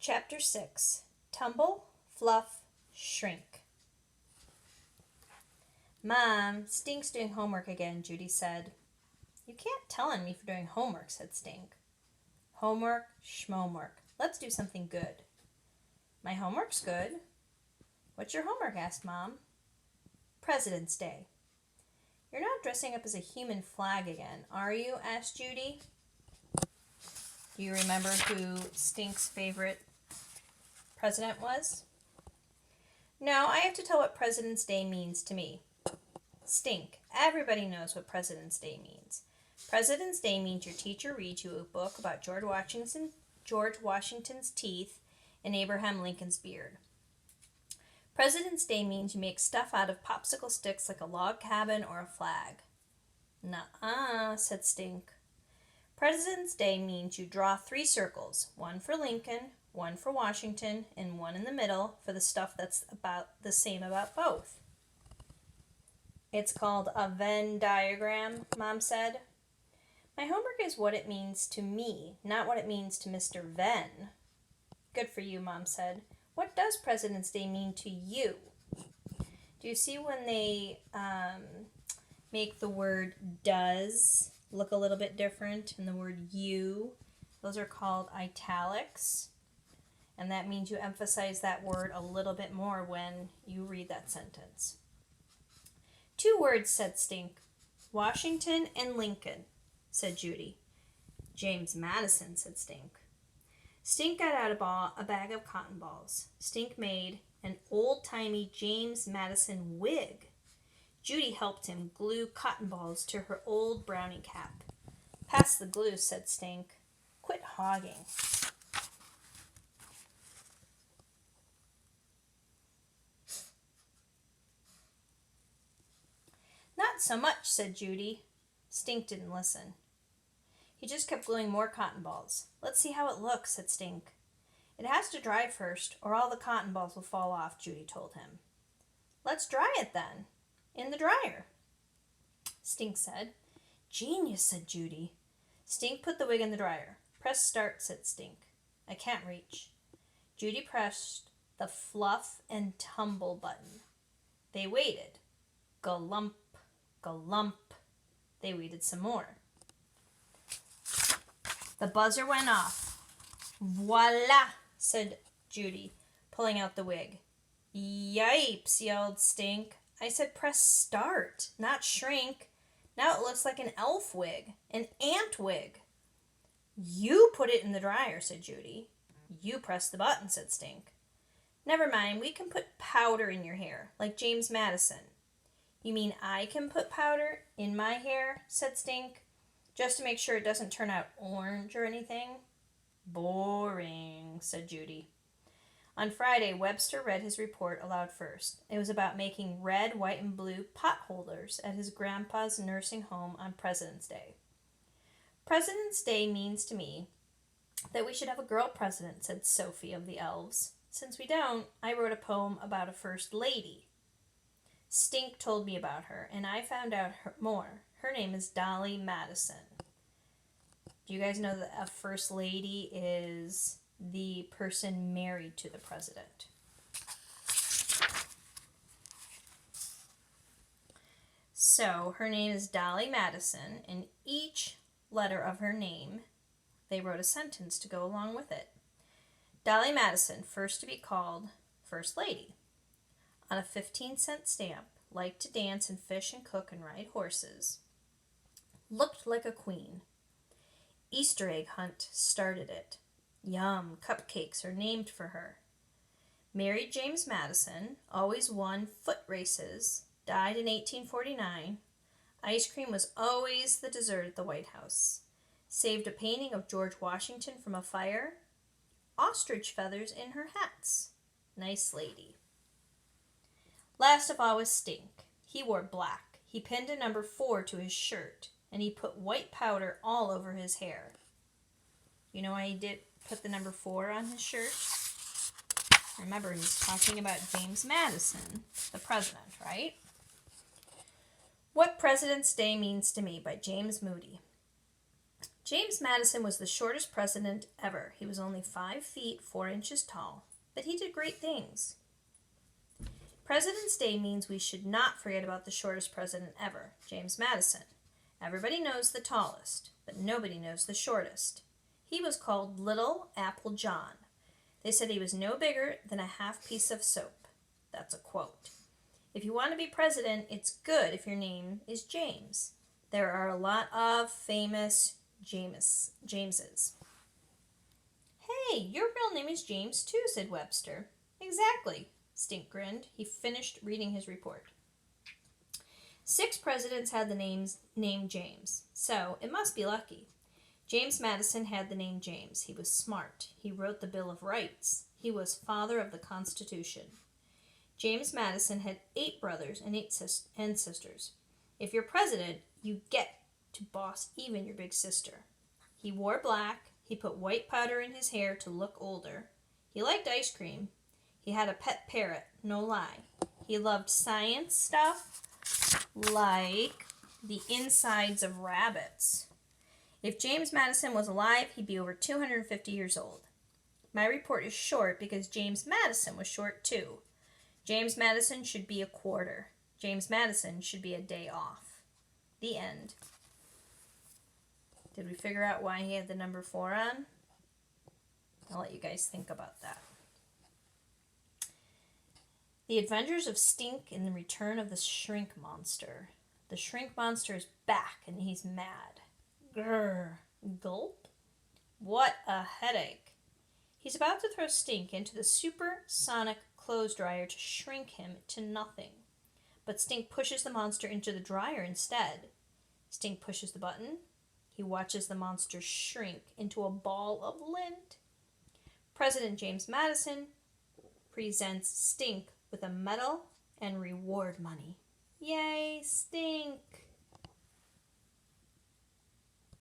Chapter 6. Tumble, Fluff, Shrink. Mom, Stink's doing homework again, Judy said. You can't tell on me for doing homework, said Stink. Homework, schmomework. Let's do something good. My homework's good. What's your homework? Asked Mom. President's Day. You're not dressing up as a human flag again, are you? Asked Judy. Do you remember who Stink's favorite president was? No, I have to tell what President's Day means to me. Stink. Everybody knows what President's Day means. President's Day means your teacher reads you a book about George Washington's teeth and Abraham Lincoln's beard. President's Day means you make stuff out of popsicle sticks like a log cabin or a flag. Nuh-uh, said Stink. President's Day means you draw 3 circles, one for Lincoln, one for Washington, and one in the middle for the stuff that's about the same about both. It's called a Venn diagram, Mom said. My homework is what it means to me, not what it means to Mr. Venn. Good for you, Mom said. What does President's Day mean to you? Do you see when they make the word does look a little bit different and the word you? Those are called italics. And that means you emphasize that word a little bit more when you read that sentence. 2 words, said Stink. Washington and Lincoln, said Judy. James Madison, said Stink. Stink got out a bag of cotton balls. Stink made an old-timey James Madison wig. Judy helped him glue cotton balls to her old brownie cap. Pass the glue, said Stink. Quit hogging. Not so much, said Judy. Stink didn't listen. He just kept gluing more cotton balls. Let's see how it looks, said Stink. It has to dry first, or all the cotton balls will fall off, Judy told him. Let's dry it then. In the dryer, Stink said. Genius, said Judy. Stink put the wig in the dryer. Press start, said Stink. I can't reach. Judy pressed the fluff and tumble button. They waited. Galump, galump. They waited some more. The buzzer went off. Voila, said Judy, pulling out the wig. Yipes, yelled Stink. I said press start, not shrink. Now it looks like an elf wig, an ant wig. You put it in the dryer, said Judy. You press the button, said Stink. Never mind, we can put powder in your hair, like James Madison. You mean I can put powder in my hair, said Stink, just to make sure it doesn't turn out orange or anything? Boring, said Judy. On Friday, Webster read his report aloud first. It was about making red, white, and blue pot holders at his grandpa's nursing home on President's Day. President's Day means to me that we should have a girl president, said Sophie of the Elves. Since we don't, I wrote a poem about a first lady. Stink told me about her, and I found out more. Her name is Dolly Madison. Do you guys know that a first lady is the person married to the president? So her name is Dolly Madison, and each letter of her name, they wrote a sentence to go along with it. Dolly Madison, first to be called First Lady. On a 15-cent stamp, liked to dance and fish and cook and ride horses. Looked like a queen. Easter egg hunt started it. Yum, cupcakes are named for her. Married James Madison, always won foot races, died in 1849. Ice cream was always the dessert at the White House. Saved a painting of George Washington from a fire. Ostrich feathers in her hats. Nice lady. Last of all was Stink. He wore black. He pinned a number 4 to his shirt, and he put white powder all over his hair. You know why he did put the number 4 on his shirt? Remember, he's talking about James Madison, the president, right? What President's Day Means to Me by James Moody. James Madison was the shortest president ever. He was only 5 feet 4 inches tall, but he did great things. President's Day means we should not forget about the shortest president ever, James Madison. Everybody knows the tallest, but nobody knows the shortest. He was called Little Apple John. They said he was no bigger than a half piece of soap. That's a quote. If you want to be president, it's good if your name is James. There are a lot of famous Jameses. Hey, your real name is James too, said Webster. Exactly, Stink grinned. He finished reading his report. 6 presidents had the name James, so it must be lucky. James Madison had the name James. He was smart. He wrote the Bill of Rights. He was father of the Constitution. James Madison had 8 brothers and 8 sisters. If you're president, you get to boss even your big sister. He wore black. He put white powder in his hair to look older. He liked ice cream. He had a pet parrot, no lie. He loved science stuff like the insides of rabbits. If James Madison was alive, he'd be over 250 years old. My report is short because James Madison was short too. James Madison should be a quarter. James Madison should be a day off. The end. Did we figure out why he had the number 4 on? I'll let you guys think about that. The Adventures of Stink and the Return of the Shrink Monster. The Shrink Monster is back and he's mad. Grrr. Gulp. What a headache. He's about to throw Stink into the supersonic clothes dryer to shrink him to nothing. But Stink pushes the monster into the dryer instead. Stink pushes the button. He watches the monster shrink into a ball of lint. President James Madison presents Stink with a medal and reward money. Yay, Stink!